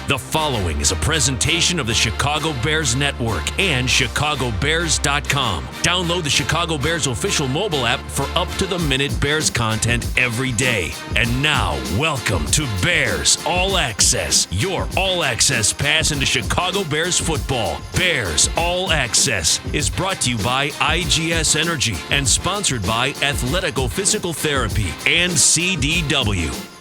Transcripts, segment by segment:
The following is a presentation of the Chicago Bears Network and ChicagoBears.com. Download the Chicago Bears official mobile app for up-to-the-minute Bears content every day. And now, welcome to Bears All Access, your all-access pass into Chicago Bears football. Bears All Access is brought to you by IGS Energy and sponsored by Athletico Physical Therapy and CDW.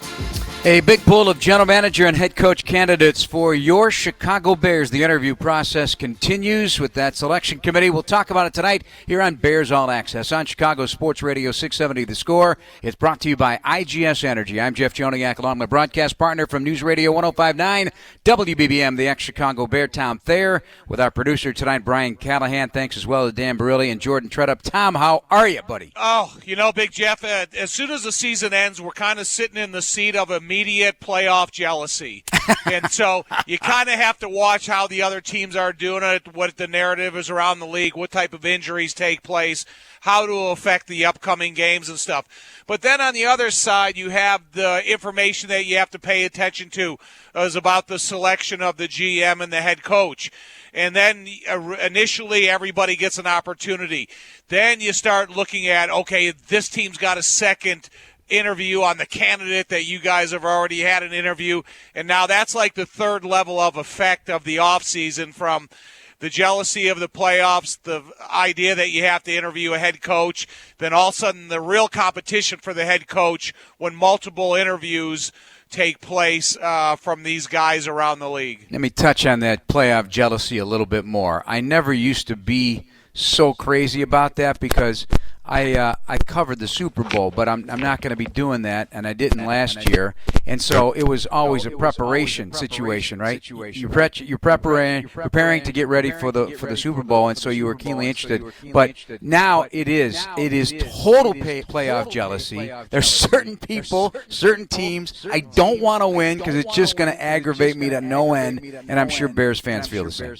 A big pool of general manager and head coach candidates for your Chicago Bears. The interview process continues with that selection committee. We'll talk about it tonight here on Bears All Access on Chicago Sports Radio 670 The Score. It's brought to you by IGS Energy. I'm Jeff Joniak, along with my broadcast partner from News Radio 105.9 WBBM, the ex-Chicago Bear, Tom Thayer, with our producer tonight, Brian Callahan. Thanks as well to Dan Barilli and Jordan Treadup. Tom, how are you, buddy? Oh, Big Jeff, as soon as the season ends, we're kind of sitting in the seat of immediate playoff jealousy. And so you kind of have to watch how the other teams are doing it, what the narrative is around the league, what type of injuries take place, how to affect the upcoming games and stuff. But then on the other side, you have the information that you have to pay attention to is about the selection of the GM and the head coach. And then initially everybody gets an opportunity. Then you start looking at, okay, this team's got a second interview on the candidate that you guys have already had an interview. And now that's like the third level of effect of the offseason, from the jealousy of the playoffs, the idea that you have to interview a head coach, then all of a sudden the real competition for the head coach when multiple interviews take place from these guys around the league. Let me touch on that playoff jealousy a little bit more. I never used to be so crazy about that because I covered the Super Bowl, but I'm not going to be doing that, and I didn't last year. And so it was always a preparation situation, right? You're preparing to get ready for the Super Bowl, and so you were keenly interested. But now it is total playoff jealousy. There's certain people, certain teams I don't want to win because it's just going to aggravate me to no end, and I'm sure Bears fans feel the same.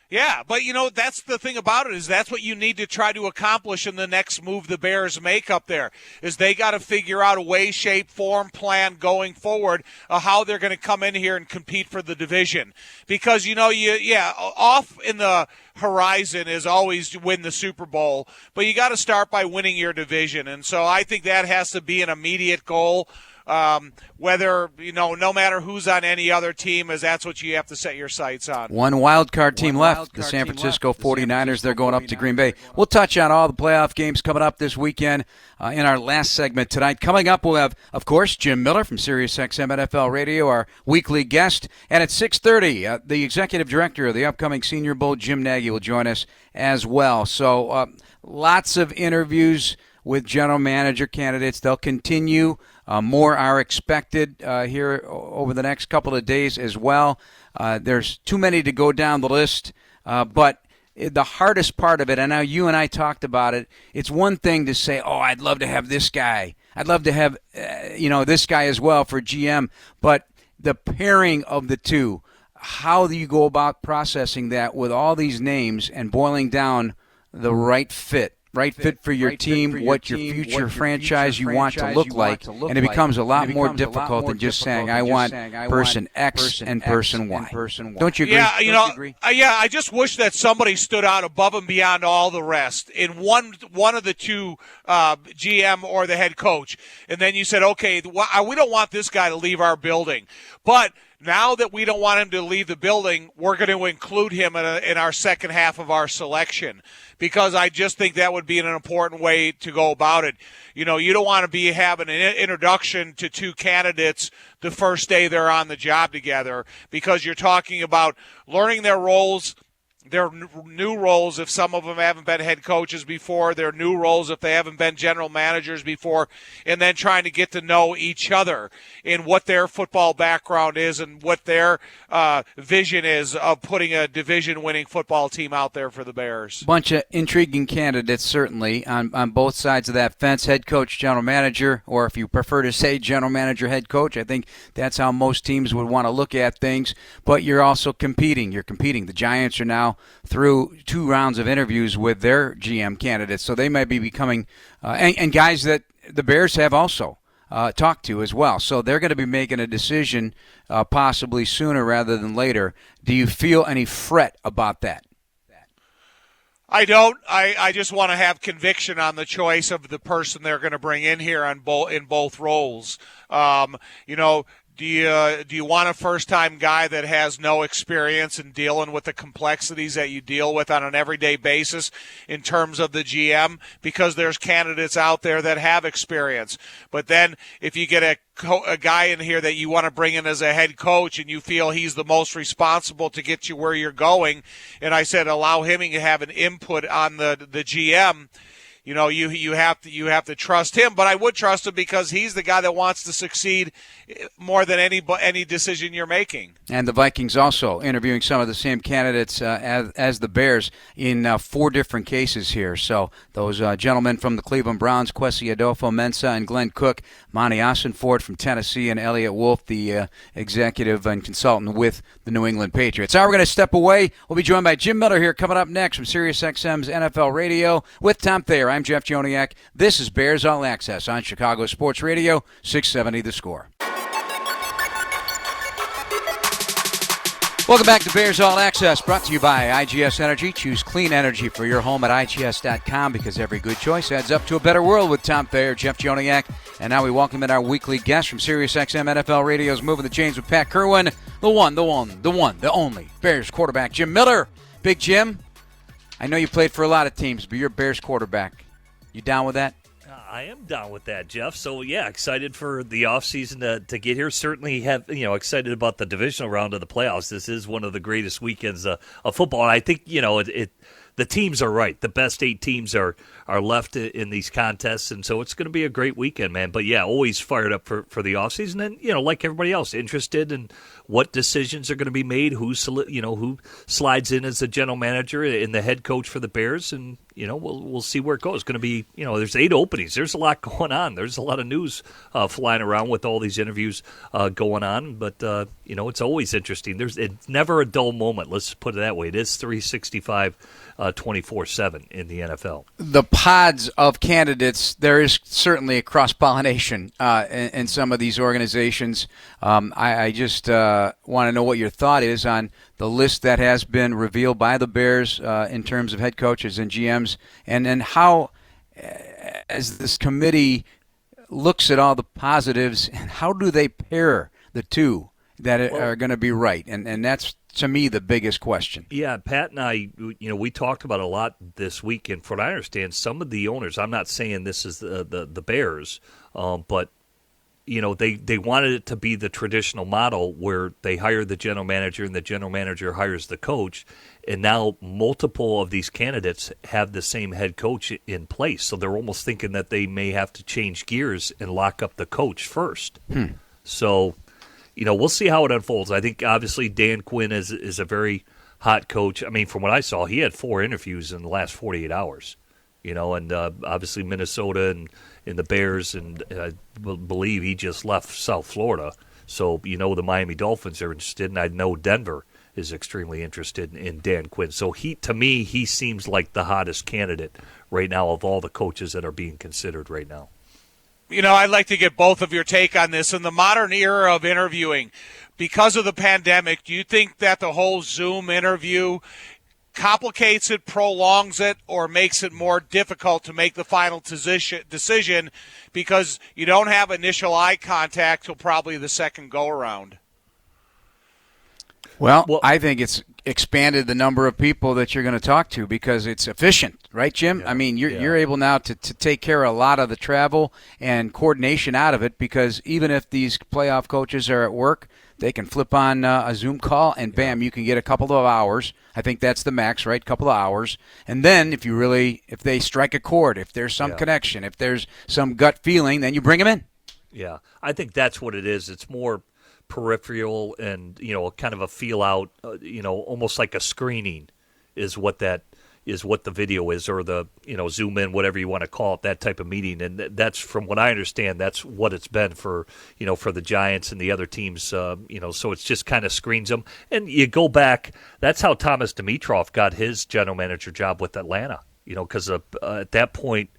Yeah, but that's the thing about it, is that's what you need to try to accomplish in the next move the Bears make up there, is they got to figure out a way, shape, form, plan going forward of how they're going to come in here and compete for the division. Because, off in the horizon is always win the Super Bowl, but you got to start by winning your division. And so I think that has to be an immediate goal. Whether, no matter who's on any other team, as that's what you have to set your sights on. One wild card team left, the San Francisco 49ers. They're going up to Green Bay. We'll touch on all the playoff games coming up this weekend in our last segment tonight. Coming up, we'll have, of course, Jim Miller from SiriusXM NFL Radio, our weekly guest. And at 6:30, the executive director of the upcoming Senior Bowl, Jim Nagy, will join us as well. So lots of interviews with general manager candidates. They'll continue. More are expected here over the next couple of days as well. There's too many to go down the list, but the hardest part of it, and now you and I talked about it, it's one thing to say, oh, I'd love to have this guy. I'd love to have this guy as well for GM, but the pairing of the two, how do you go about processing that with all these names and boiling down the right fit? Right fit for your team, what your future franchise you want to look like, and it becomes a lot more difficult than just saying, I want person X and person Y. Don't you agree? Yeah, I just wish that somebody stood out above and beyond all the rest in one of the two, GM or the head coach, and then you said, okay, we don't want this guy to leave our building, but now that we don't want him to leave the building, we're going to include him in our second half of our selection, because I just think that would be an important way to go about it. You don't want to be having an introduction to two candidates the first day they're on the job together, because you're talking about learning their roles, their new roles if some of them haven't been head coaches before, their new roles if they haven't been general managers before, and then trying to get to know each other in what their football background is and what their vision is of putting a division-winning football team out there for the Bears. Bunch of intriguing candidates, certainly, on both sides of that fence, head coach, general manager, or if you prefer to say general manager, head coach. I think that's how most teams would want to look at things, but you're also competing. You're competing. The Giants are now through 2 rounds of interviews with their GM candidates, so they might be becoming and guys that the Bears have also. talk to as well. So they're going to be making a decision possibly sooner rather than later. Do you feel any fret about that? I don't. I just want to have conviction on the choice of the person they're going to bring in here in both roles. Do you want a first-time guy that has no experience in dealing with the complexities that you deal with on an everyday basis in terms of the GM? Because there's candidates out there that have experience. But then if you get a guy in here that you want to bring in as a head coach and you feel he's the most responsible to get you where you're going, and I said allow him to have an input on the GM, you have to trust him, but I would trust him because he's the guy that wants to succeed more than any decision you're making. And the Vikings also interviewing some of the same candidates as the Bears in 4 different cases here. So those gentlemen from the Cleveland Browns, Kwesi Adolfo-Mensah and Glenn Cook, Monty Ossenford from Tennessee, and Elliot Wolf, the executive and consultant with the New England Patriots. All right, we're going to step away. We'll be joined by Jim Miller here coming up next from SiriusXM's NFL Radio with Tom Thayer. I'm Jeff Joniak. This is Bears All Access on Chicago Sports Radio, 670 The Score. Welcome back to Bears All Access, brought to you by IGS Energy. Choose clean energy for your home at IGS.com because every good choice adds up to a better world with Tom Thayer, Jeff Joniak. And now we welcome in our weekly guest from SiriusXM NFL Radio's Moving the Chains with Pat Kerwin, the one, the only Bears quarterback, Jim Miller. Big Jim, I know you played for a lot of teams, but you're Bears quarterback. You down with that? I am down with that, Jeff. So, yeah, excited for the offseason to get here. Certainly excited about the divisional round of the playoffs. This is one of the greatest weekends of football. And I think, the teams are right. The best 8 teams are left in these contests, and so it's going to be a great weekend, man. But, yeah, always fired up for the offseason. And, like everybody else, interested in what decisions are going to be made, who slides in as the general manager and the head coach for the Bears, and we'll see where it goes. It's going to be, there's 8 openings. There's a lot going on. There's a lot of news flying around with all these interviews going on. But it's always interesting. It's never a dull moment. Let's put it that way. It is 365, 24/7 in the NFL. The pods of candidates. There is certainly a cross-pollination in some of these organizations. I just want to know what your thought is on the list that has been revealed by the Bears in terms of head coaches and GMs, and then how, as this committee looks at all the positives, and how do they pair the two that are going to be right? And that's, to me, the biggest question. Yeah, Pat and I, we talked about it a lot this week, and from what I understand, some of the owners, I'm not saying this is the Bears, but they wanted it to be the traditional model where they hire the general manager and the general manager hires the coach. And now multiple of these candidates have the same head coach in place. So they're almost thinking that they may have to change gears and lock up the coach first. So, we'll see how it unfolds. I think obviously Dan Quinn is a very hot coach. I mean, from what I saw, he had 4 interviews in the last 48 hours. And obviously Minnesota and the Bears, and I believe he just left South Florida. So, the Miami Dolphins are interested, and I know Denver is extremely interested in Dan Quinn. So, to me, he seems like the hottest candidate right now of all the coaches that are being considered right now. I'd like to get both of your take on this. In the modern era of interviewing, because of the pandemic, do you think that the whole Zoom interview complicates it, prolongs it, or makes it more difficult to make the final decision because you don't have initial eye contact till probably the second go-around? Well, I think it's expanded the number of people that you're going to talk to because it's efficient, right, Jim? Yeah. I mean, you're able now to take care of a lot of the travel and coordination out of it because even if these playoff coaches are at work, they can flip on a Zoom call and, bam, you can get a couple of hours. I think that's the max, right? Couple of hours. And then if they strike a chord, if there's some connection, if there's some gut feeling, then you bring them in. Yeah, I think that's what it is. It's more peripheral and, kind of a feel out, almost like a screening is what the video is, or the, Zoom in, whatever you want to call it, that type of meeting. And that's, from what I understand, that's what it's been for, for the Giants and the other teams, so it's just kind of screens them. And you go back, that's how Thomas Dimitroff got his general manager job with Atlanta, because at that point,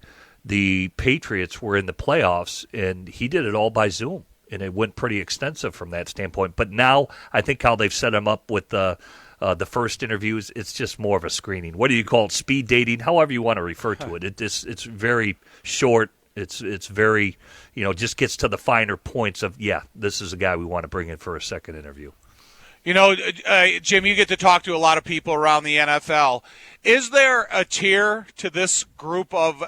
the Patriots were in the playoffs, and he did it all by Zoom, and it went pretty extensive from that standpoint. But now I think how they've set him up with the first interviews, it's just more of a screening. What do you call it? Speed dating, however you want to refer to it. It's very short. It's very, just gets to the finer points of, this is a guy we want to bring in for a second interview. Jim, you get to talk to a lot of people around the NFL. Is there a tier to this group of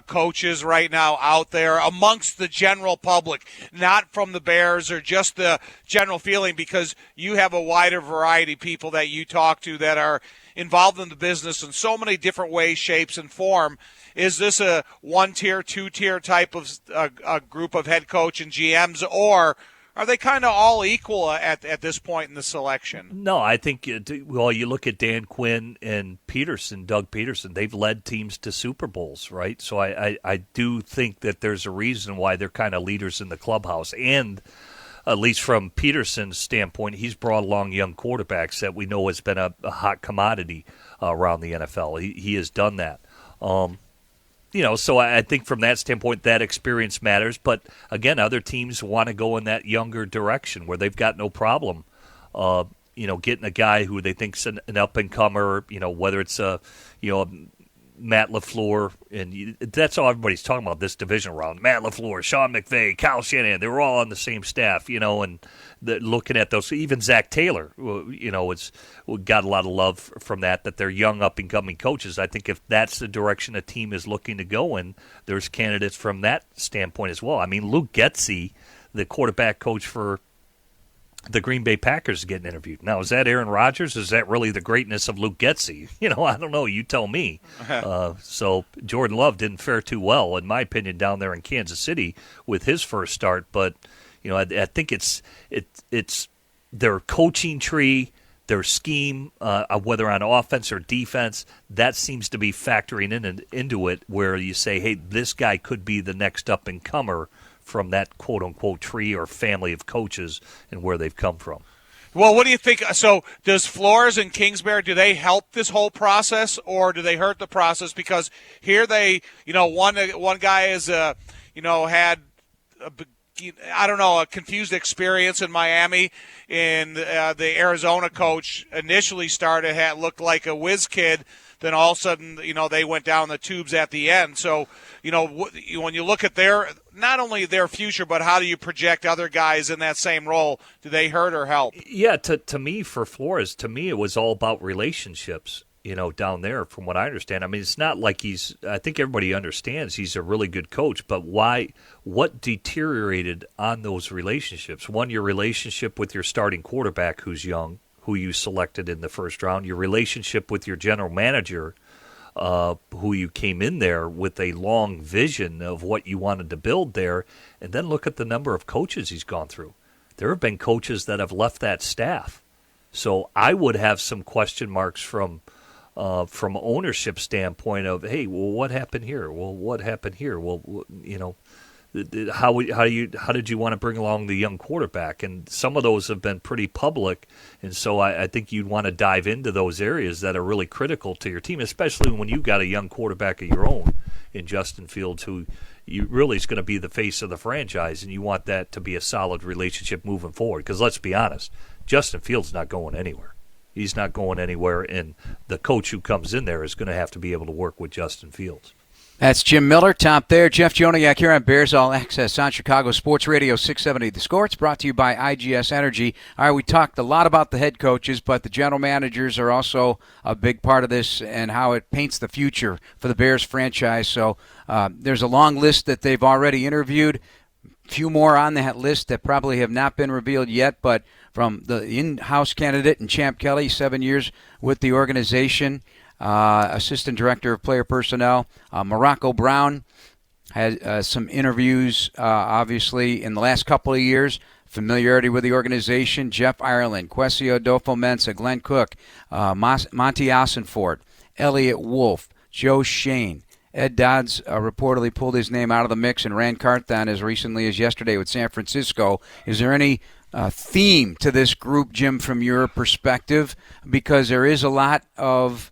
coaches right now out there amongst the general public, not from the Bears or just the general feeling, because you have a wider variety of people that you talk to that are involved in the business in so many different ways, shapes, and form? Is this a one-tier, two-tier type of a group of head coach and GMs, or are they kind of all equal at this point in the selection? No, I think, you look at Dan Quinn and Doug Peterson, they've led teams to Super Bowls, right? So I do think that there's a reason why they're kind of leaders in the clubhouse. And at least from Peterson's standpoint, he's brought along young quarterbacks that we know has been a hot commodity around the NFL. He has done that. So I think from that standpoint, that experience matters. But, again, other teams want to go in that younger direction where they've got no problem, getting a guy who they think's an up-and-comer, whether it's Matt LaFleur, and that's all everybody's talking about this division round. Matt LaFleur, Sean McVay, Kyle Shanahan, they were all on the same staff, and looking at those. Even Zach Taylor, it's got a lot of love from that they're young, up-and-coming coaches. I think if that's the direction a team is looking to go in, there's candidates from that standpoint as well. I mean, Luke Getsy, the quarterback coach for the Green Bay Packers, getting interviewed. Now, is that Aaron Rodgers? Is that really the greatness of Luke Getsy? I don't know. You tell me. So Jordan Love didn't fare too well, in my opinion, down there in Kansas City with his first start. But I think it's their coaching tree, their scheme, whether on offense or defense, that seems to be factoring into it. Where you say, hey, this guy could be the next up and comer from that quote-unquote tree or family of coaches and where they've come from. Well, what do you think? So does Flores and Kingsbury, do they help this whole process or do they hurt the process? Because here they, one guy is, had a confused experience in Miami, and the Arizona coach initially looked like a whiz kid. Then all of a sudden, they went down the tubes at the end. So, when you look at not only their future, but how do you project other guys in that same role? Do they hurt or help? Yeah, to me, for Flores, it was all about relationships, down there, from what I understand. I mean, it's not like I think everybody understands he's a really good coach, but what deteriorated on those relationships? One, your relationship with your starting quarterback who's young, who you selected in the first round, your relationship with your general manager, who you came in there with a long vision of what you wanted to build there, and then look at the number of coaches he's gone through. There have been coaches that have left that staff. So I would have some question marks from ownership standpoint of, hey, well, what happened here? Well, what happened here? Well, how did you want to bring along the young quarterback? And some of those have been pretty public, and so I think you'd want to dive into those areas that are really critical to your team, especially when you've got a young quarterback of your own in Justin Fields, who you really is going to be the face of the franchise, and you want that to be a solid relationship moving forward. Because let's be honest, Justin Fields is not going anywhere. He's not going anywhere, and the coach who comes in there is going to have to be able to work with Justin Fields. That's Jim Miller, top there. Jeff Joniak here on Bears All Access on Chicago Sports Radio 670 The Score. It's brought to you by IGS Energy. All right, we talked a lot about the head coaches, but the general managers are also a big part of this and how it paints the future for the Bears franchise. So there's a long list that they've already interviewed. A few more on that list that probably have not been revealed yet, but from the in-house candidate and Champ Kelly, 7 years with the organization, Assistant Director of Player Personnel. Morocco Brown had some interviews, obviously, in the last couple of years. Familiarity with the organization. Jeff Ireland, Kwesi Adolfo-Mensah, Glenn Cook, Monty Ossenfort, Elliott Wolf, Joe Shane. Ed Dodds reportedly pulled his name out of the mix, and Rand Carthon as recently as yesterday with San Francisco. Is there any theme to this group, Jim, from your perspective? Because there is a lot of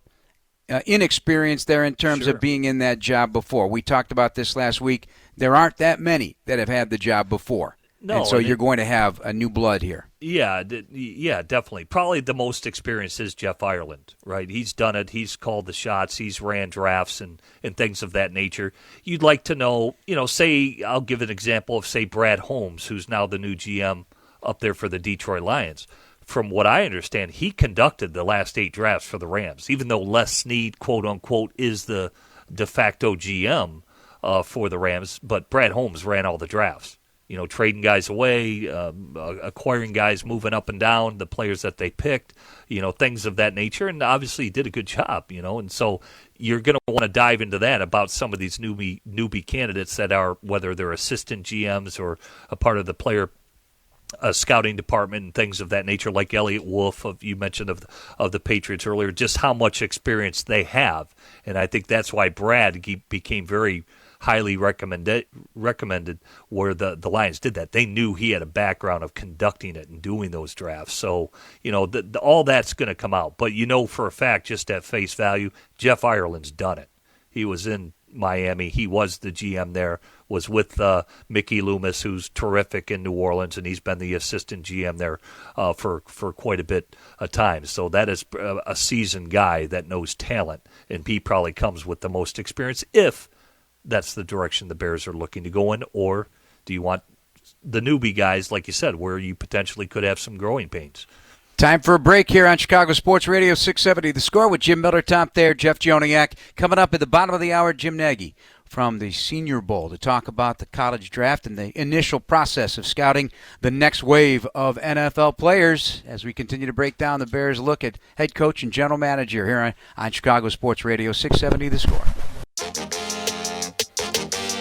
inexperience there in terms of being in that job before. We talked about this last week. There aren't that many that have had the job before. No, and so you're going to have a new blood here. Yeah, definitely. Probably the most experienced is Jeff Ireland, right? He's done it. He's called the shots. He's ran drafts and things of that nature. You'd like to know, say, I'll give an example of, say, Brad Holmes, who's now the new GM up there for the Detroit Lions. From what I understand, he conducted the last 8 drafts for the Rams, even though Les Snead, quote-unquote, is the de facto GM for the Rams, but Brad Holmes ran all the drafts. Trading guys away, acquiring guys, moving up and down, the players that they picked, things of that nature. And obviously he did a good job, and so you're going to want to dive into that about some of these newbie candidates that are, whether they're assistant GMs or a part of the player scouting department and things of that nature, like Elliott Wolf, you mentioned of the Patriots earlier, just how much experience they have. And I think that's why Brad became very highly recommended where the Lions did that. They knew he had a background of conducting it and doing those drafts. So, all that's going to come out. But for a fact, just at face value, Jeff Ireland's done it. He was in Miami. He was the GM there, was with Mickey Loomis, who's terrific in New Orleans, and he's been the assistant GM there for quite a bit of time. So that is a seasoned guy that knows talent, and he probably comes with the most experience if that's the direction the Bears are looking to go in, or do you want the newbie guys, like you said, where you potentially could have some growing pains? Time for a break here on Chicago Sports Radio 670 The Score with Jim Miller, Tom Thayer, Jeff Joniak. Coming up at the bottom of the hour, Jim Nagy from the Senior Bowl to talk about the college draft and the initial process of scouting the next wave of NFL players as we continue to break down the Bears' look at head coach and general manager here on Chicago Sports Radio 670 The Score.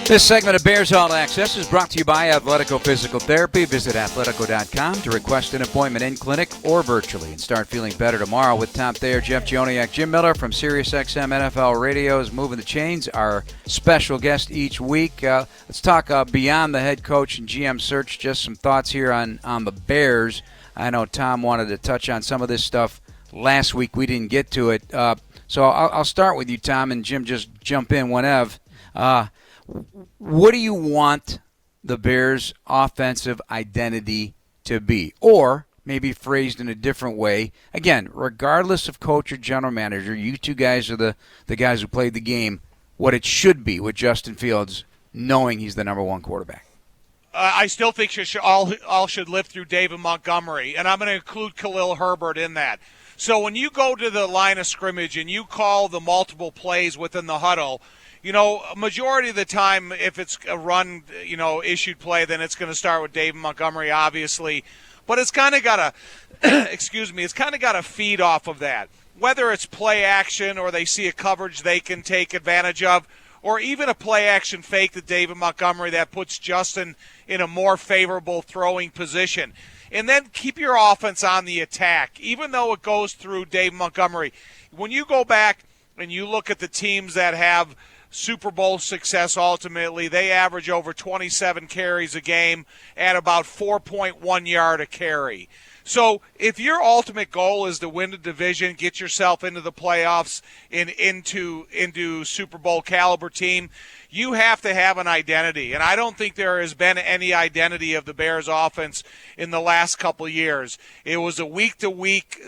This segment of Bears All Access is brought to you by Athletico Physical Therapy. Visit athletico.com to request an appointment in clinic or virtually and start feeling better tomorrow with Tom Thayer, Jeff Joniak, Jim Miller from SiriusXM NFL Radio is moving the chains, our special guest each week. Let's talk beyond the head coach and GM search, just some thoughts here on the Bears. I know Tom wanted to touch on some of this stuff last week. We didn't get to it. So I'll start with you, Tom, and Jim, just jump in whenever. What do you want the Bears' offensive identity to be? Or maybe phrased in a different way. Again, regardless of coach or general manager, you two guys are the guys who played the game, what it should be with Justin Fields, knowing he's the number one quarterback. I still think all should live through David Montgomery, and I'm going to include Khalil Herbert in that. So when you go to the line of scrimmage and you call the multiple plays within the huddle, majority of the time, if it's a run, issued play, then it's going to start with David Montgomery, obviously. But it's kind of got to, it's kind of got to feed off of that. Whether it's play action or they see a coverage they can take advantage of, or even a play action fake to David Montgomery that puts Justin in a more favorable throwing position. And then keep your offense on the attack, even though it goes through David Montgomery. When you go back and you look at the teams that have Super Bowl success ultimately, they average over 27 carries a game at about 4.1 yard a carry. So if your ultimate goal is to win the division, get yourself into the playoffs, into Super Bowl caliber team, you have to have an identity. And I don't think there has been any identity of the Bears offense in the last couple of years. It was a week-to-week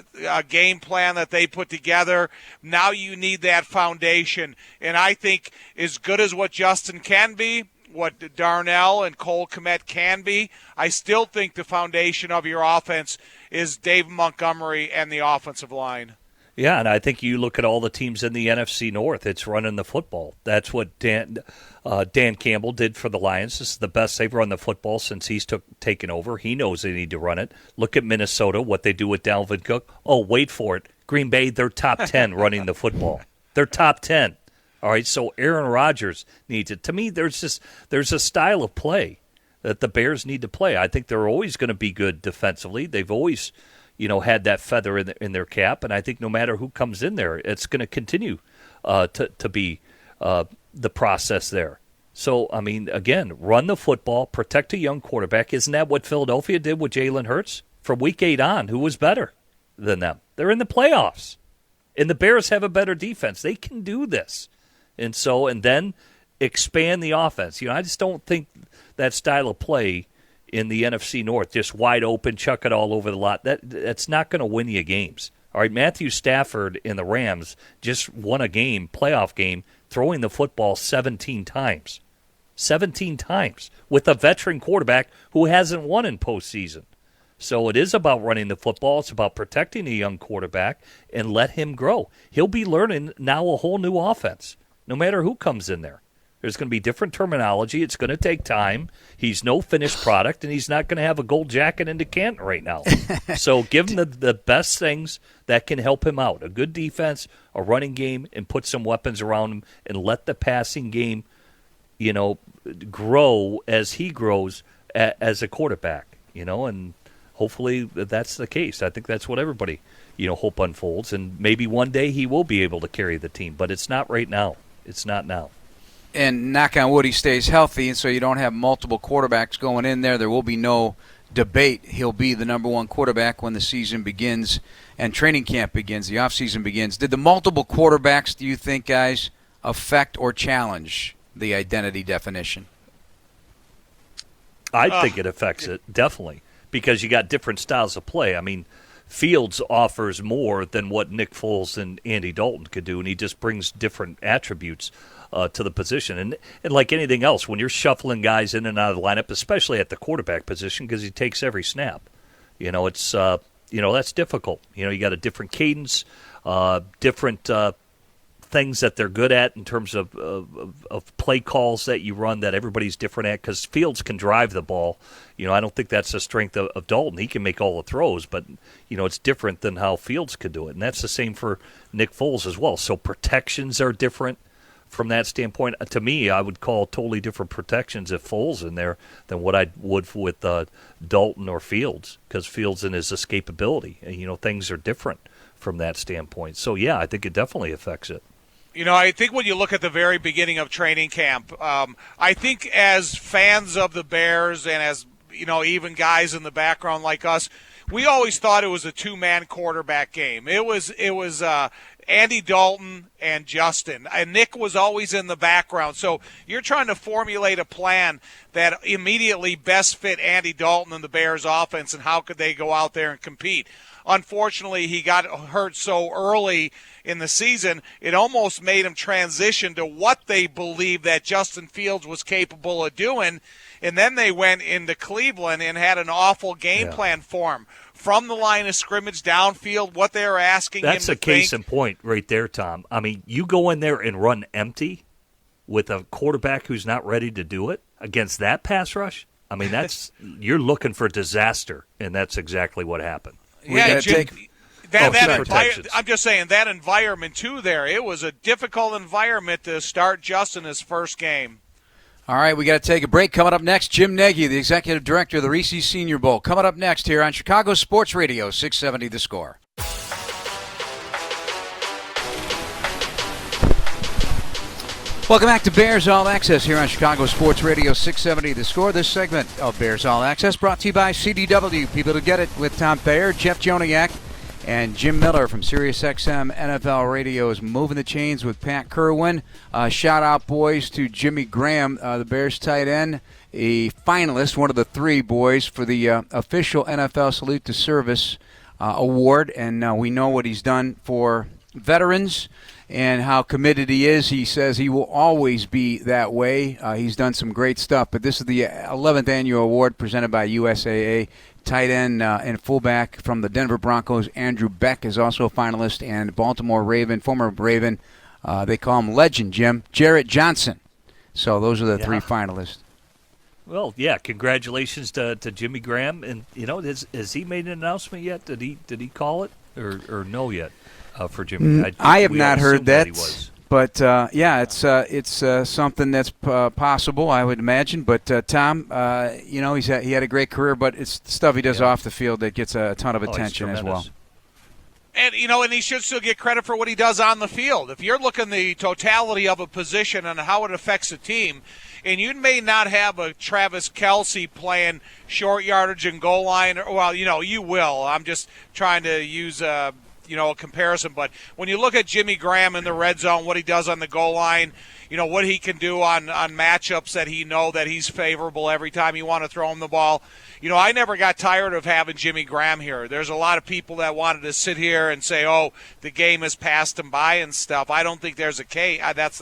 game plan that they put together. Now you need that foundation. And I think as good as what Justin can be, what Darnell and Cole Kmet can be, I still think the foundation of your offense is David Montgomery and the offensive line. Yeah, and I think you look at all the teams in the NFC North, it's running the football. That's what Dan Campbell did for the Lions. This is the best they've run the football since he's taken over. He knows they need to run it. Look at Minnesota, what they do with Dalvin Cook. Oh, wait for it. Green Bay, they're top 10 running the football. They're top 10. All right, so Aaron Rodgers needs it. To me, there's a style of play that the Bears need to play. I think they're always going to be good defensively. They've always, had that feather in their cap, and I think no matter who comes in there, it's going to continue to be the process there. So, I mean, again, run the football, protect a young quarterback. Isn't that what Philadelphia did with Jalen Hurts? From Week 8 on, who was better than them? They're in the playoffs. And the Bears have a better defense. They can do this. And then expand the offense. I just don't think that style of play in the NFC North, just wide open, chuck it all over the lot, that's not going to win you games. All right, Matthew Stafford in the Rams just won a playoff game, throwing the football 17 times. 17 times with a veteran quarterback who hasn't won in postseason. So it is about running the football. It's about protecting a young quarterback and let him grow. He'll be learning now a whole new offense, no matter who comes in there. There's going to be different terminology. It's going to take time. He's no finished product, and he's not going to have a gold jacket into Canton right now. So give him the best things that can help him out. A good defense, a running game, and put some weapons around him, and let the passing game, grow as he grows as a quarterback, and hopefully that's the case. I think that's what everybody, hope unfolds, and maybe one day he will be able to carry the team, but it's not right now. It's not now. And knock on wood, he stays healthy, and so you don't have multiple quarterbacks going in there. There will be no debate. He'll be the number one quarterback when the season begins and training camp begins, the offseason begins. Did the multiple quarterbacks, do you think, guys, affect or challenge the identity definition? I think it affects it, definitely, because you got different styles of play. I mean, Fields offers more than what Nick Foles and Andy Dalton could do, and he just brings different attributes to the position. And like anything else, when you're shuffling guys in and out of the lineup, especially at the quarterback position, because he takes every snap, it's that's difficult. You got a different cadence, different things that they're good at in terms of play calls that you run that everybody's different at, because Fields can drive the ball. I don't think that's the strength of Dalton. He can make all the throws, but it's different than how Fields could do it, and that's the same for Nick Foles as well. So protections are different from that standpoint. To me, I would call totally different protections if Foles in there than what I would with Dalton or Fields, because Fields in his escapability, and things are different from that standpoint. So yeah, I think it definitely affects it. I think when you look at the very beginning of training camp, I think as fans of the Bears and as, even guys in the background like us, we always thought it was a two-man quarterback game. It was Andy Dalton and Justin, and Nick was always in the background. So you're trying to formulate a plan that immediately best fit Andy Dalton and the Bears offense, and how could they go out there and compete. Unfortunately, he got hurt so early in the season, it almost made him transition to what they believed that Justin Fields was capable of doing. And then they went into Cleveland and had an awful game plan for him. From the line of scrimmage, downfield, what they were asking him to think. That's a case in point right there, Tom. I mean, you go in there and run empty with a quarterback who's not ready to do it against that pass rush. I mean, you're looking for disaster, and that's exactly what happened. Yeah, I'm just saying that environment too there. It was a difficult environment to start Justin his first game. All right, we got to take a break. Coming up next, Jim Nagy, the executive director of the Reese Senior Bowl. Coming up next here on Chicago Sports Radio, 670 The Score. Welcome back to Bears All Access here on Chicago Sports Radio 670 The Score. This segment of Bears All Access brought to you by CDW. People to get it with Tom Thayer, Jeff Joniak, and Jim Miller from SiriusXM NFL Radio is moving the chains with Pat Kerwin. Shout out, boys, to Jimmy Graham, the Bears tight end, a finalist, one of the three boys for the official NFL Salute to Service award. And we know what he's done for veterans and how committed he is. He says he will always be that way. He's done some great stuff, but this is the 11th annual award presented by USAA. Tight end and fullback from the Denver Broncos, Andrew Beck, is also a finalist, and Baltimore Raven, former Raven, they call him Legend, Jim, Jarrett Johnson. So those are the three finalists. Well, yeah, congratulations to Jimmy Graham. And, has he made an announcement yet? Did he call it or no yet? For Jimmy, I have not heard that, but it's something that's possible, I would imagine. But Tom, he had a great career, but it's the stuff he does off the field that gets a ton of attention as well. And and he should still get credit for what he does on the field. If you're looking the totality of a position and how it affects a team, and you may not have a Travis Kelce playing short yardage and goal line, you will. I'm just trying to use a comparison. But when you look at Jimmy Graham in the red zone, what he does on the goal line, what he can do on matchups that that he's favorable every time you want to throw him the ball. I never got tired of having Jimmy Graham here. There's a lot of people that wanted to sit here and say, oh, the game has passed him by and stuff. I don't think that's the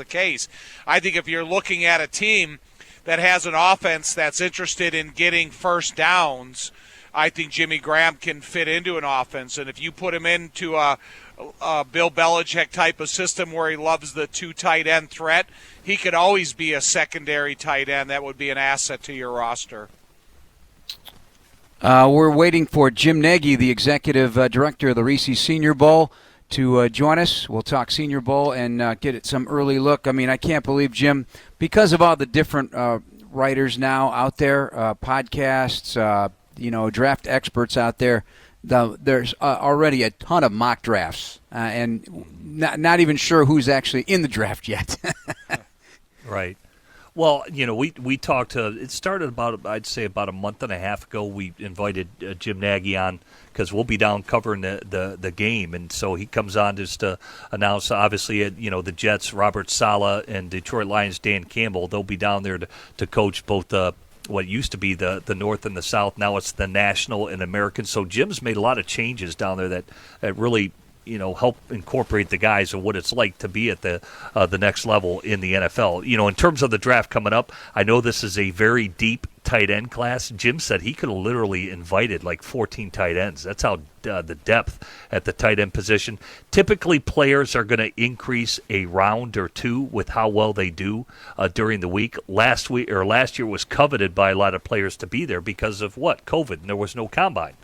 case. I think if you're looking at a team that has an offense that's interested in getting first downs, I think Jimmy Graham can fit into an offense. And if you put him into a Bill Belichick type of system where he loves the two tight end threat, he could always be a secondary tight end that would be an asset to your roster. We're waiting for Jim Nagy, the executive director of the Reese Senior Bowl, to join us. We'll talk Senior Bowl and get some early look. I mean, I can't believe, Jim, because of all the different writers now out there, podcasts, draft experts out there, there's already a ton of mock drafts, and not even sure who's actually in the draft yet. Right. Well, we talked it started I'd say about a month and a half ago. We invited Jim Nagy on because we'll be down covering the game. And so he comes on just to announce, obviously, the Jets, Robert Saleh, and Detroit Lions, Dan Campbell. They'll be down there to coach both what used to be the North and the South. Now it's the National and American. So Jim's made a lot of changes down there that really help incorporate the guys and what it's like to be at the next level in the NFL. In terms of the draft coming up, I know this is a very deep tight end class. Jim said he could have literally invited like 14 tight ends. That's how the depth at the tight end position. Typically, players are going to increase a round or two with how well they do during the week. Last year was coveted by a lot of players to be there because of what? COVID, and there was no combine.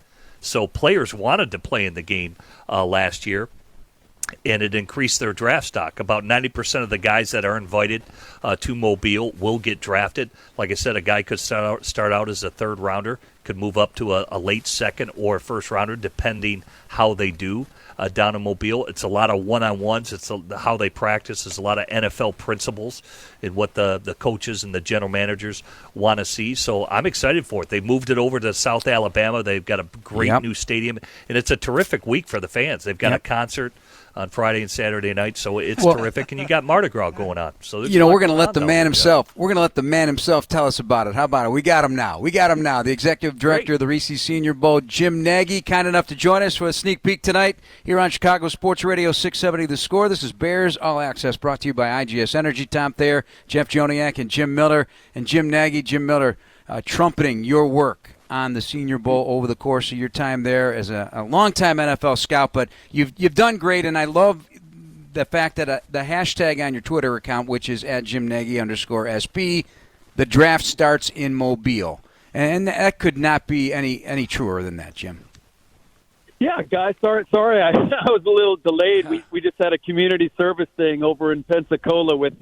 So players wanted to play in the game last year, and it increased their draft stock. About 90% of the guys that are invited to Mobile will get drafted. Like I said, a guy could start out as a third rounder, could move up to a late second or a first rounder, depending how they do down in Mobile. It's a lot of one-on-ones. It's how they practice. There's a lot of NFL principles in what the coaches and the general managers want to see. So I'm excited for it. They moved it over to South Alabama. They've got a great new stadium, and it's a terrific week for the fans. They've got a concert on Friday and Saturday night, so it's terrific. And you got Mardi Gras going on. So we're going to let the man himself. We're going to let the man himself tell us about it. How about it? We got him now. The executive director of the Reese Senior Bowl, Jim Nagy, kind enough to join us for a sneak peek tonight here on Chicago Sports Radio 670 The Score. This is Bears All Access, brought to you by IGS Energy. Tom Thayer, Jeff Joniak, and Jim Miller. And Jim Nagy, Jim Miller, trumpeting your work on the Senior Bowl over the course of your time there as a longtime NFL scout. But you've done great, and I love the fact that the hashtag on your Twitter account, which is @JimNagy_SP, the draft starts in Mobile. And that could not be any truer than that, Jim. Yeah, guys, sorry, I was a little delayed. We just had a community service thing over in Pensacola with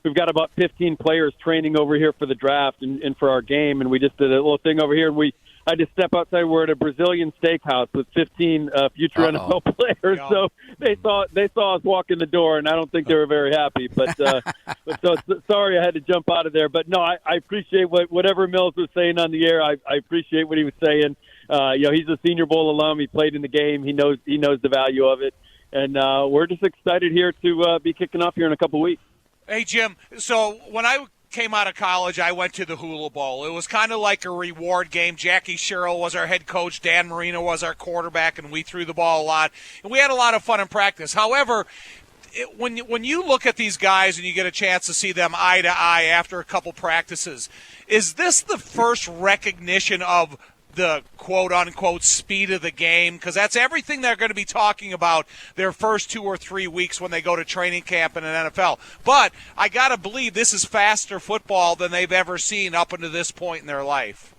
we've got about 15 players training over here for the draft and for our game, and we just did a little thing over here, and I had to step outside. We're at a Brazilian steakhouse with 15 future NFL players, so they saw us walk in the door, and I don't think they were very happy. But so sorry I had to jump out of there. But no, I appreciate whatever Mills was saying on the air. I appreciate what he was saying. He's a Senior Bowl alum. He played in the game. He knows the value of it, and we're just excited here to be kicking off here in a couple weeks. Hey, Jim, so when I came out of college, I went to the Hula Bowl. It was kind of like a reward game. Jackie Sherrill was our head coach. Dan Marino was our quarterback, and we threw the ball a lot. And we had a lot of fun in practice. However, when you look at these guys and you get a chance to see them eye to eye after a couple practices, is this the first recognition of the quote-unquote speed of the game? Because that's everything they're going to be talking about their first 2 or 3 weeks when they go to training camp in an NFL. But I got to believe this is faster football than they've ever seen up until this point in their life.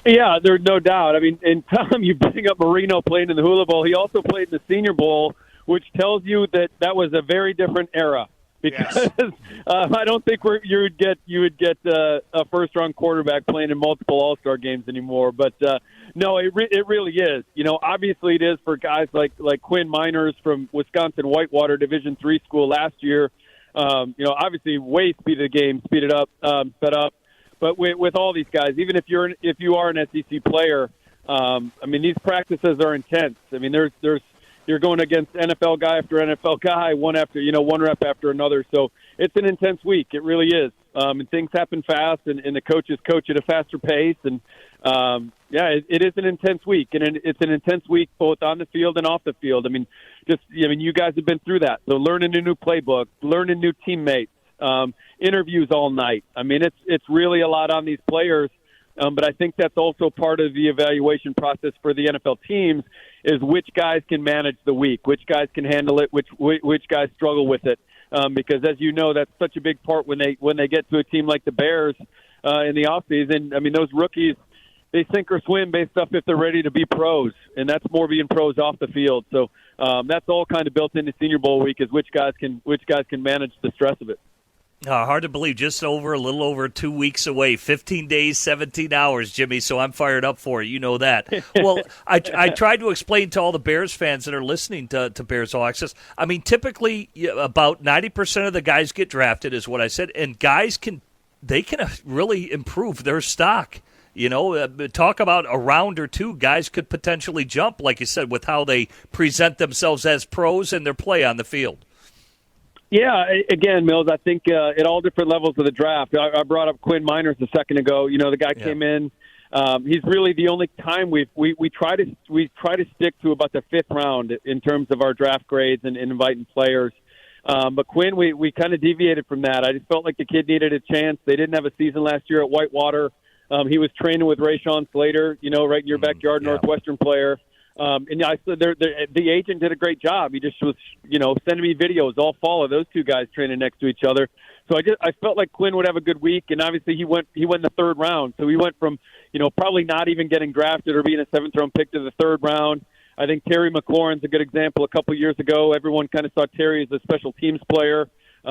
Yeah, there's no doubt. I mean, and Tom, you bring up Marino playing in the Hula Bowl. He also played in the Senior Bowl, which tells you that was a very different era. Because I don't think you would get a first-round quarterback playing in multiple All-Star games anymore. But no, it really is. Obviously it is for guys like Quinn Miners from Wisconsin Whitewater Division III school last year. Obviously way speed of the game, sped up. But with all these guys, even if you are an SEC player, these practices are intense. I mean, there's you're going against NFL guy after NFL guy, one rep after another. So it's an intense week. It really is. And things happen fast, and the coaches coach at a faster pace. And, it is an intense week. And it's an intense week both on the field and off the field. You guys have been through that. So learning a new playbook, learning new teammates, interviews all night. It's really a lot on these players. But I think that's also part of the evaluation process for the NFL teams is which guys can manage the week, which guys can handle it, which guys struggle with it. Because as you know, that's such a big part when they get to a team like the Bears in the offseason. Those rookies, they sink or swim based off if they're ready to be pros, and that's more being pros off the field. So that's all kind of built into Senior Bowl week is which guys can manage the stress of it. Hard to believe, just a little over 2 weeks away, 15 days, 17 hours, Jimmy, so I'm fired up for it. You know that. Well, I tried to explain to all the Bears fans that are listening to Bears All Access. Typically about 90% of the guys get drafted is what I said, and guys can really improve their stock. Talk about a round or two, guys could potentially jump, like you said, with how they present themselves as pros and their play on the field. Yeah, again, Mills, I think at all different levels of the draft. I brought up Quinn Miners a second ago. The guy came in. He's really the only time we try to stick to about the fifth round in terms of our draft grades and inviting players. But Quinn, we kind of deviated from that. I just felt like the kid needed a chance. They didn't have a season last year at Whitewater. He was training with Rashawn Slater, right in your backyard, Northwestern player. And I said the agent did a great job. He just was, sending me videos all fall of those two guys training next to each other. So I felt like Quinn would have a good week, and obviously he went the third round. So he went from, probably not even getting drafted or being a seventh round pick to the third round. I think Terry Mclaurin's a good example. A couple years ago, everyone kind of saw Terry as a special teams player.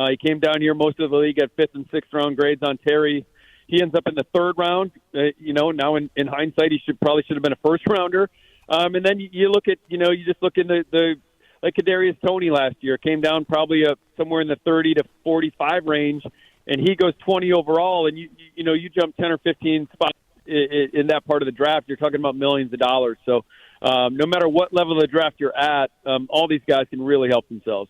He came down here. Most of the league had fifth and sixth round grades on Terry. He ends up in the third round. Now in hindsight, he should have been a first rounder. And then you look at, you just look in the like Kadarius Toney last year, came down probably somewhere in the 30 to 45 range, and he goes 20 overall, and you jump 10 or 15 spots in that part of the draft, you're talking about millions of dollars. So no matter what level of the draft you're at, all these guys can really help themselves.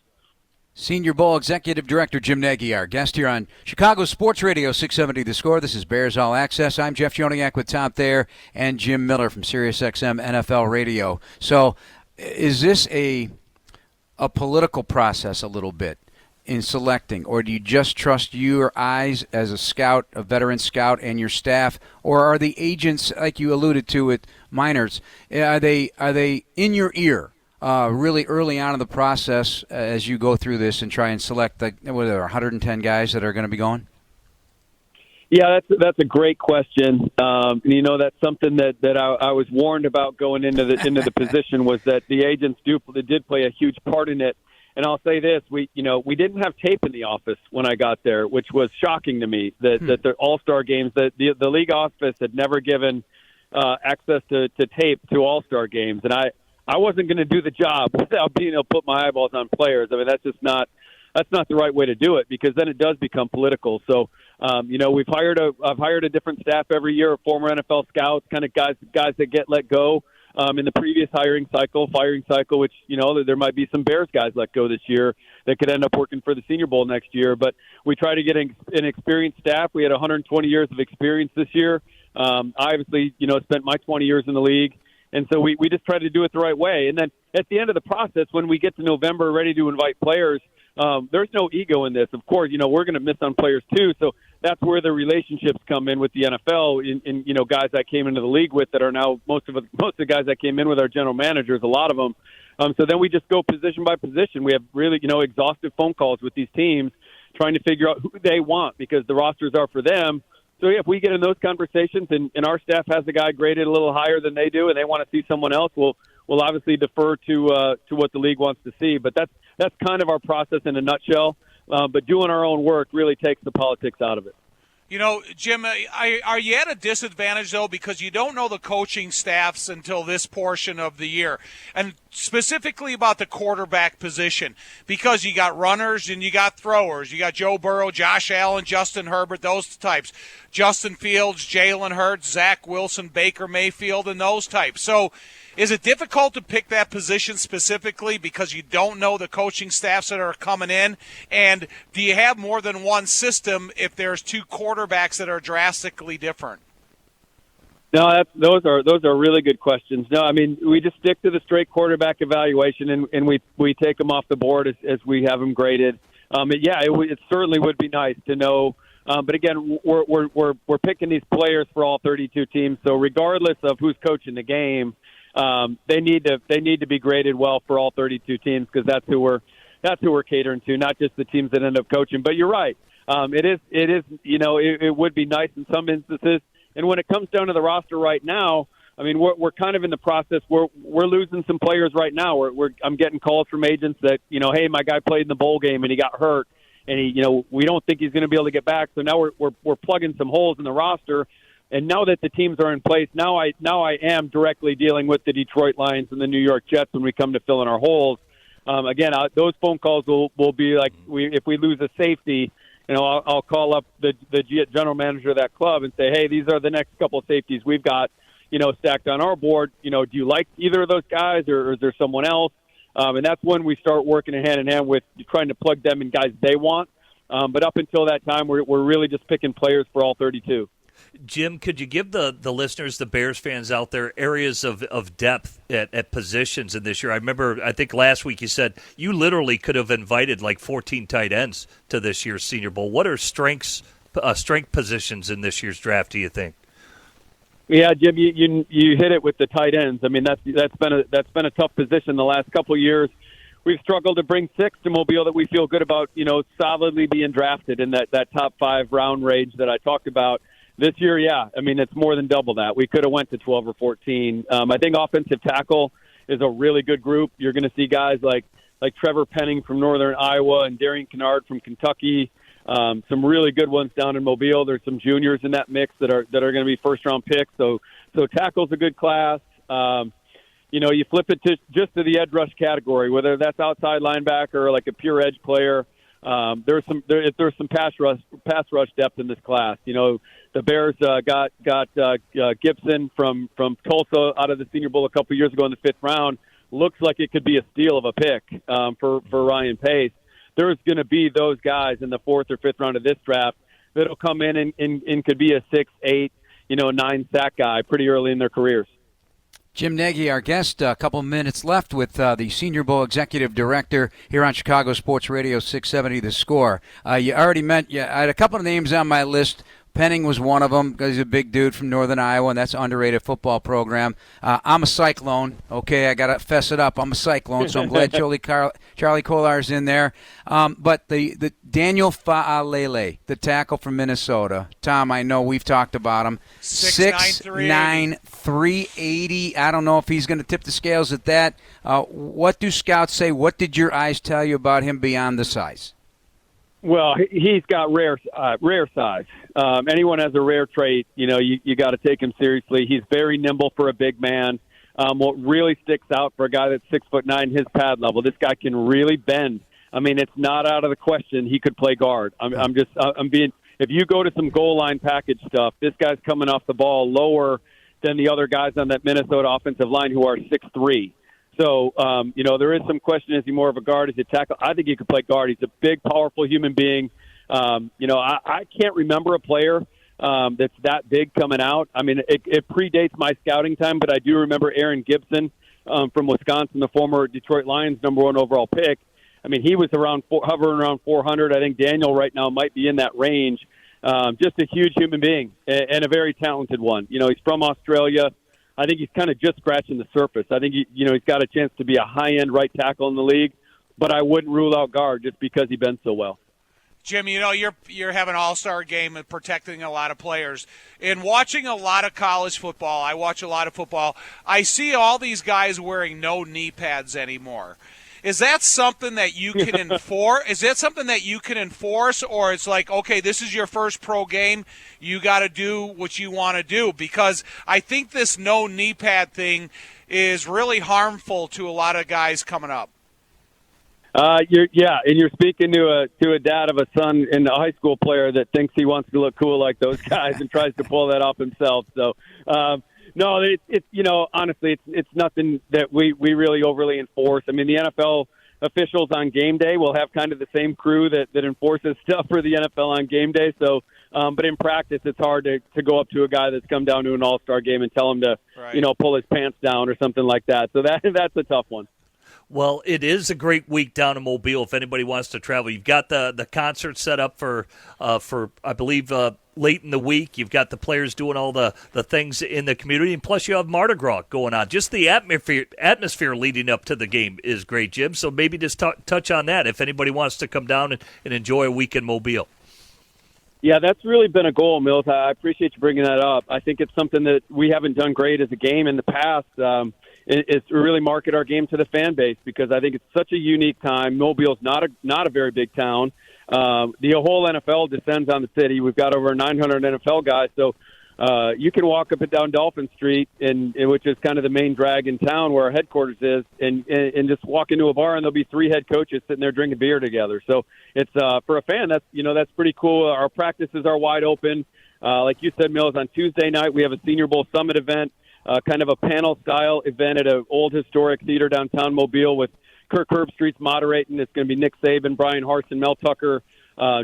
Senior Bowl Executive Director Jim Nagy, our guest here on Chicago Sports Radio 670 The Score. This is Bears All Access. I'm Jeff Joniak with Tom Thayer and Jim Miller from SiriusXM NFL Radio. So is this a political process a little bit in selecting, or do you just trust your eyes as a scout, a veteran scout, and your staff, or are the agents, like you alluded to with Miners, are they in your ear? Really early on in the process as you go through this and try and select the 110 guys that are going to be going? Yeah, that's a great question. That's something that I was warned about going into the position was that the agents did play a huge part in it. And I'll say this: we didn't have tape in the office when I got there, which was shocking to me. That the All-Star games, that the league office had never given access to tape to All-Star games, and I wasn't going to do the job without being able to put my eyeballs on players. That's just not the right way to do it, because then it does become political. So, I've hired a different staff every year of former NFL scouts, kind of guys that get let go in the previous firing cycle, which, there might be some Bears guys let go this year that could end up working for the Senior Bowl next year. But we try to get an experienced staff. We had 120 years of experience this year. I obviously, spent my 20 years in the league. And so we just try to do it the right way. And then at the end of the process, when we get to November, ready to invite players, there's no ego in this. Of course, we're going to miss on players too. So that's where the relationships come in with the NFL. In guys I came into the league with that are now most of the guys I came in with are general managers, a lot of them. So then we just go position by position. We have really exhaustive phone calls with these teams, trying to figure out who they want, because the rosters are for them. So if we get in those conversations and our staff has a guy graded a little higher than they do, and they want to see someone else, we'll obviously defer to what the league wants to see. But that's kind of our process in a nutshell. But doing our own work really takes the politics out of it. Jim, are you at a disadvantage, though, because you don't know the coaching staffs until this portion of the year? And specifically about the quarterback position, because you got runners and you got throwers. You got Joe Burrow, Josh Allen, Justin Herbert, those types. Justin Fields, Jalen Hurts, Zach Wilson, Baker Mayfield, and those types. So Is it difficult to pick that position specifically because you don't know the coaching staffs that are coming in? And do you have more than one system if there's two quarterbacks that are drastically different? No, those are really good questions. No, I mean, we just stick to the straight quarterback evaluation, and we take them off the board as we have them graded. It certainly would be nice to know. But again, we're picking these players for all 32 teams. So regardless of who's coaching the game, they need to be graded well for all 32 teams, because that's who we're catering to, not just the teams that end up coaching. But you're right. It would be nice in some instances. And when it comes down to the roster right now, I mean, we're kind of in the process. We're losing some players right now. I'm getting calls from agents that, hey, my guy played in the bowl game and he got hurt, and we don't think he's going to be able to get back. So now we're plugging some holes in the roster. And now that the teams are in place, now I am directly dealing with the Detroit Lions and the New York Jets when we come to fill in our holes. Those phone calls will be like, if we lose a safety, I'll call up the general manager of that club and say, hey, these are the next couple of safeties we've got, stacked on our board. Do you like either of those guys, or is there someone else? And that's when we start working hand in hand with trying to plug them in guys they want. But up until that time, we're really just picking players for all 32. Jim, could you give the listeners, the Bears fans out there, areas of depth at positions in this year? I think last week you said you literally could have invited like 14 tight ends to this year's Senior Bowl. What are strength positions in this year's draft, do you think? Yeah, Jim, you hit it with the tight ends. I mean, that's been a tough position the last couple of years. We've struggled to bring 6 to Mobile that we feel good about, solidly being drafted in that top 5 round range that I talked about. This year, yeah, I mean, it's more than double that. We could have went to 12 or 14. I think offensive tackle is a really good group. You're going to see guys like Trevor Penning from Northern Iowa and Darian Kennard from Kentucky. Some really good ones down in Mobile. There's some juniors in that mix that are going to be first-round picks. So tackle's a good class. You flip it to the edge rush category, whether that's outside linebacker or like a pure edge player. There's some pass rush depth in this class. The Bears got Gibson from Tulsa out of the Senior Bowl a couple years ago in the 5th round. Looks like it could be a steal of a pick for Ryan Pace. There's going to be those guys in the 4th or 5th round of this draft that'll come in and could be a 6, 8, 9 sack guy pretty early in their careers. Jim Nagy, our guest, a couple minutes left with the Senior Bowl Executive Director here on Chicago Sports Radio 670 The Score. You already I had a couple of names on my list. Penning was one of them because he's a big dude from Northern Iowa, and that's an underrated football program. I'm a Cyclone. Okay, I got to fess it up. I'm a Cyclone, so I'm glad Charlie Kolar's in there. But the Daniel Fa'alele, the tackle from Minnesota. Tom, I know we've talked about him. 6'9", 380. I don't know if he's going to tip the scales at that. What do scouts say? What did your eyes tell you about him beyond the size? Well, he's got rare size. Anyone has a rare trait, you got to take him seriously. He's very nimble for a big man. What really sticks out for a guy that's 6'9", his pad level, this guy can really bend. I mean, it's not out of the question he could play guard. If you go to some goal line package stuff, this guy's coming off the ball lower than the other guys on that Minnesota offensive line who are 6'3". So, there is some question, is he more of a guard? Is he a tackle? I think he could play guard. He's a big, powerful human being. I can't remember a player that's that big coming out. I mean, it predates my scouting time, but I do remember Aaron Gibson from Wisconsin, the former Detroit Lions #1 overall pick. I mean, he was hovering around 400. I think Daniel right now might be in that range. Just a huge human being and a very talented one. He's from Australia. I think he's kind of just scratching the surface. I think he's got a chance to be a high-end right tackle in the league, but I wouldn't rule out guard just because he bends so well. Jim, you're having an all-star game and protecting a lot of players. In watching a lot of college football, I watch a lot of football, I see all these guys wearing no knee pads anymore. Is that something that you can enforce? Is that something that you can enforce, or it's like, okay, this is your first pro game, you got to do what you want to do? Because I think this no knee pad thing is really harmful to a lot of guys coming up. You're speaking to a dad of a son and a high school player that thinks he wants to look cool like those guys and tries to pull that off himself. So, No, it's honestly, it's nothing that we really overly enforce. I mean, the NFL officials on game day will have kind of the same crew that enforces stuff for the NFL on game day. So, but in practice, it's hard to go up to a guy that's come down to an all-star game and tell him to, pull his pants down or something like that. So that's a tough one. Well, it is a great week down in Mobile if anybody wants to travel. You've got the concert set up for I believe, late in the week. You've got the players doing all the things in the community, and plus you have Mardi Gras going on. Just the atmosphere leading up to the game is great, Jim. So maybe just touch on that if anybody wants to come down and enjoy a week in Mobile. Yeah, that's really been a goal, Mills. I appreciate you bringing that up. I think it's something that we haven't done great as a game in the past. Is to really market our game to the fan base, because I think it's such a unique time. Mobile's not a very big town. The whole NFL descends on the city. We've got over 900 NFL guys, so you can walk up and down Dolphin Street, which is kind of the main drag in town where our headquarters is, and just walk into a bar and there'll be 3 head coaches sitting there drinking beer together. So it's for a fan, that's pretty cool. Our practices are wide open. Like you said, Mills, on Tuesday night we have a Senior Bowl Summit event. Kind of a panel-style event at an old historic theater downtown Mobile with Kirk Herbstreit's moderating. It's going to be Nick Saban, Brian Harsin, Mel Tucker,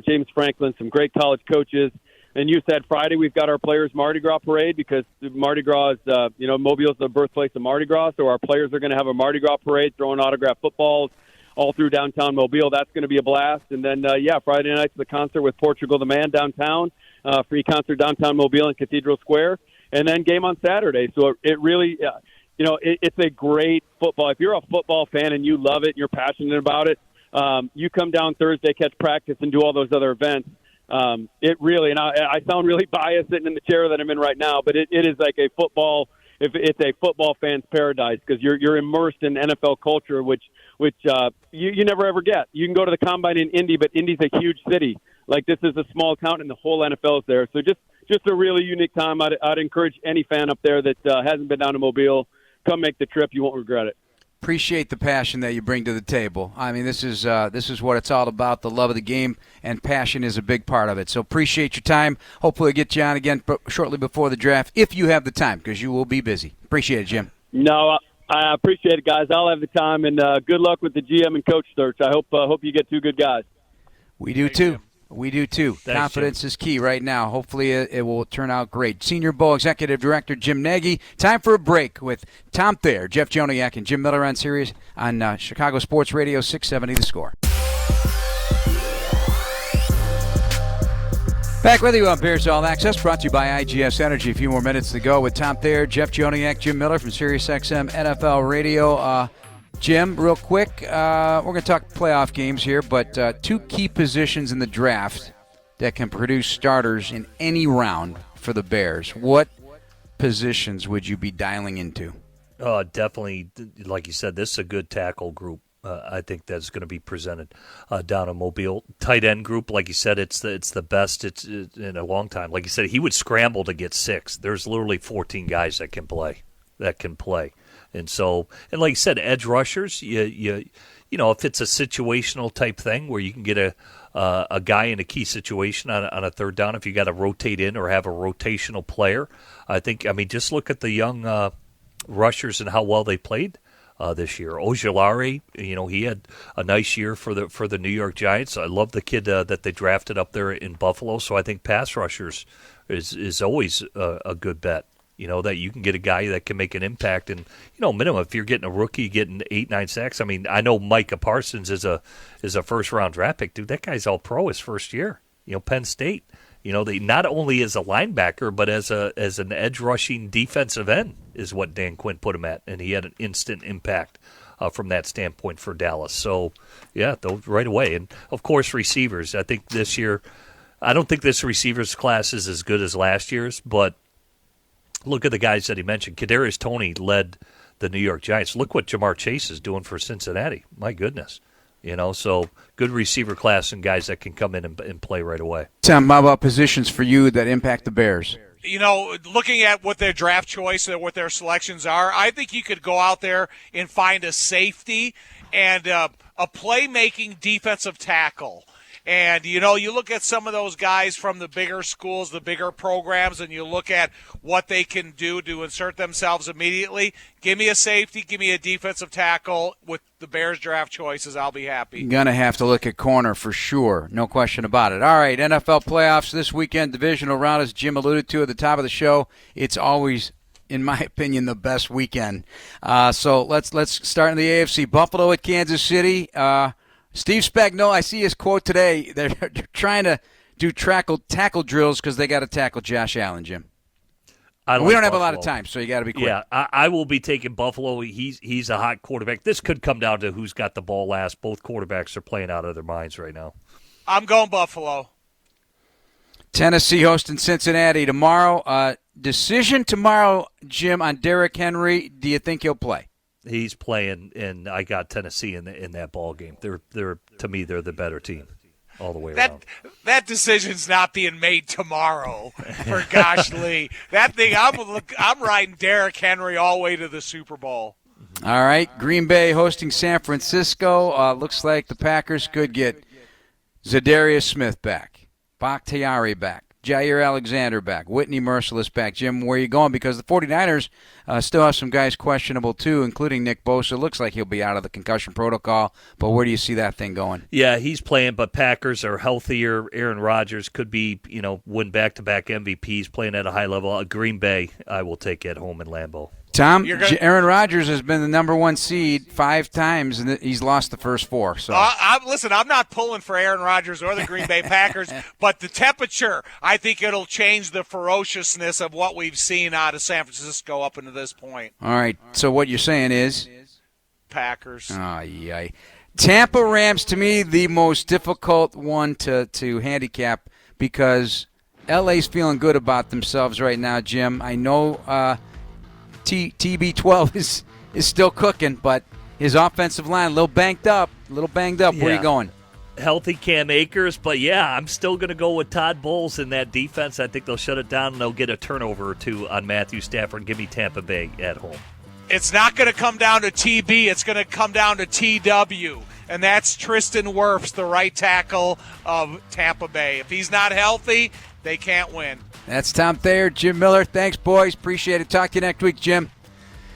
James Franklin, some great college coaches. And you said Friday we've got our players' Mardi Gras parade, because Mardi Gras is, Mobile's the birthplace of Mardi Gras, so our players are going to have a Mardi Gras parade, throwing autographed footballs all through downtown Mobile. That's going to be a blast. And then, Friday night's the concert with Portugal the Man downtown, free concert downtown Mobile in Cathedral Square. And then game on Saturday. So it really, it's a great football. If you're a football fan and you love it and you're passionate about it, you come down Thursday, catch practice, and do all those other events. It really, and I sound really biased sitting in the chair that I'm in right now, but it is like a football. If it's a football fan's paradise, because you're immersed in NFL culture, which you never ever get. You can go to the Combine in Indy, but Indy's a huge city. Like, this is a small town, and the whole NFL is there. So just a really unique time. I'd encourage any fan up there that hasn't been down to Mobile, come make the trip. You won't regret it. Appreciate the passion that you bring to the table. I mean, this is what it's all about, the love of the game, and passion is a big part of it. So appreciate your time. Hopefully get you on again shortly before the draft, if you have the time, because you will be busy. Appreciate it, Jim. No, I appreciate it, guys. I'll have the time, and good luck with the GM and coach search. I hope you get 2 good guys. We do, too. We do, too. Thanks, Confidence Jim. is key right now. Hopefully it will turn out great. Senior Bowl Executive Director Jim Nagy. Time for a break with Tom Thayer, Jeff Joniak, and Jim Miller on Sirius on Chicago Sports Radio 670 The Score. Back with you on Bears All Access, brought to you by IGS Energy. A few more minutes to go with Tom Thayer, Jeff Joniak, Jim Miller from SiriusXM NFL Radio. Jim, real quick, we're going to talk playoff games here, but 2 key positions in the draft that can produce starters in any round for the Bears. What positions would you be dialing into? Definitely, like you said, this is a good tackle group. I think that's going to be presented down in Mobile. Tight end group, like you said, it's the best it's in a long time. Like you said, he would scramble to get 6. There's literally 14 guys that can play. And so, and like you said, edge rushers, you if it's a situational type thing where you can get a guy in a key situation on a third down, if you got to rotate in or have a rotational player, just look at the young rushers and how well they played this year. Ojulari, he had a nice year for the New York Giants. I love the kid that they drafted up there in Buffalo. So I think pass rushers is always a good bet. That you can get a guy that can make an impact. And, minimum, if you're getting a rookie getting 8-9 sacks, I know Micah Parsons is a first-round draft pick. Dude, that guy's all pro his first year. Penn State. They not only as a linebacker, but as an edge-rushing defensive end is what Dan Quinn put him at. And he had an instant impact from that standpoint for Dallas. So, yeah, those right away. And, of course, receivers. I think this year, I don't think this receivers class is as good as last year's, but look at the guys that he mentioned. Kadarius Toney led the New York Giants. Look what Jamar Chase is doing for Cincinnati. My goodness. So good receiver class and guys that can come in and play right away. Tom, how about positions for you that impact the Bears? Looking at what their draft choice and what their selections are, I think you could go out there and find a safety and a playmaking defensive tackle. And, you look at some of those guys from the bigger schools, the bigger programs, and you look at what they can do to insert themselves immediately. Give me a safety, give me a defensive tackle with the Bears draft choices. I'll be happy. You're going to have to look at corner for sure. No question about it. All right, NFL playoffs this weekend, divisional round, as Jim alluded to at the top of the show. It's always, in my opinion, the best weekend. So let's start in the AFC. Buffalo at Kansas City. Steve Spagnuolo, I see his quote today. They're trying to do tackle drills because they got to tackle Josh Allen, Jim. We don't have a lot of time, so you got to be quick. Yeah, I will be taking Buffalo. He's a hot quarterback. This could come down to who's got the ball last. Both quarterbacks are playing out of their minds right now. I'm going Buffalo. Tennessee hosting Cincinnati tomorrow. Decision tomorrow, Jim, on Derrick Henry. Do you think he'll play? He's playing, and I got Tennessee in that ball game. They're to me, they're the better team all the way around. That decision's not being made tomorrow. For gosh, Lee, that thing. I'm riding Derrick Henry all the way to the Super Bowl. All right, Green Bay hosting San Francisco. Looks like the Packers could get Zadarius Smith back, Bakhtiari back, Jair Alexander back, Whitney Merciless back. Jim, where are you going? Because the 49ers still have some guys questionable, too, including Nick Bosa. Looks like he'll be out of the concussion protocol, but where do you see that thing going? Yeah, he's playing, but Packers are healthier. Aaron Rodgers could be, win back-to-back MVPs, playing at a high level. Green Bay, I will take at home in Lambeau. Tom, Aaron Rodgers has been the number one seed 5 times, and he's lost the first 4. So, listen, I'm not pulling for Aaron Rodgers or the Green Bay Packers, but the temperature, I think it'll change the ferociousness of what we've seen out of San Francisco up until this point. All right, so what you're saying is? Packers. Oh, yeah. Tampa Rams, to me, the most difficult one to handicap because LA's feeling good about themselves right now, Jim. I know TB12 is still cooking, but his offensive line a little banged up. Yeah. Where are you going? Healthy Cam Akers, but yeah, I'm still going to go with Todd Bowles in that defense. I think they'll shut it down and they'll get a turnover or 2 on Matthew Stafford. Give me Tampa Bay at home. It's not going to come down to TB. It's going to come down to TW, and that's Tristan Wirfs, the right tackle of Tampa Bay. If he's not healthy, they can't win. That's Tom Thayer, Jim Miller. Thanks, boys. Appreciate it. Talk to you next week, Jim.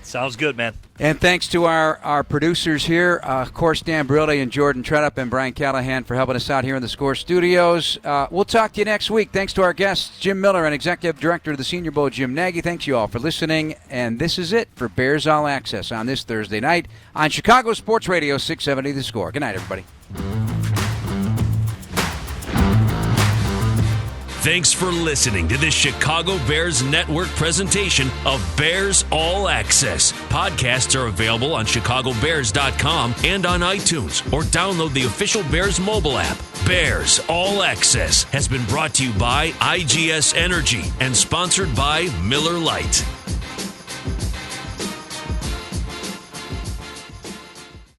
Sounds good, man. And thanks to our producers here, of course, Dan Brilli and Jordan Tredup and Brian Callahan for helping us out here in the Score Studios. We'll talk to you next week. Thanks to our guests, Jim Miller and Executive Director of the Senior Bowl, Jim Nagy. Thanks you all for listening. And this is it for Bears All Access on this Thursday night on Chicago Sports Radio 670 The Score. Good night, everybody. Thanks for listening to this Chicago Bears Network presentation of Bears All Access. Podcasts are available on chicagobears.com and on iTunes, or download the official Bears mobile app. Bears All Access has been brought to you by IGS Energy and sponsored by Miller Lite.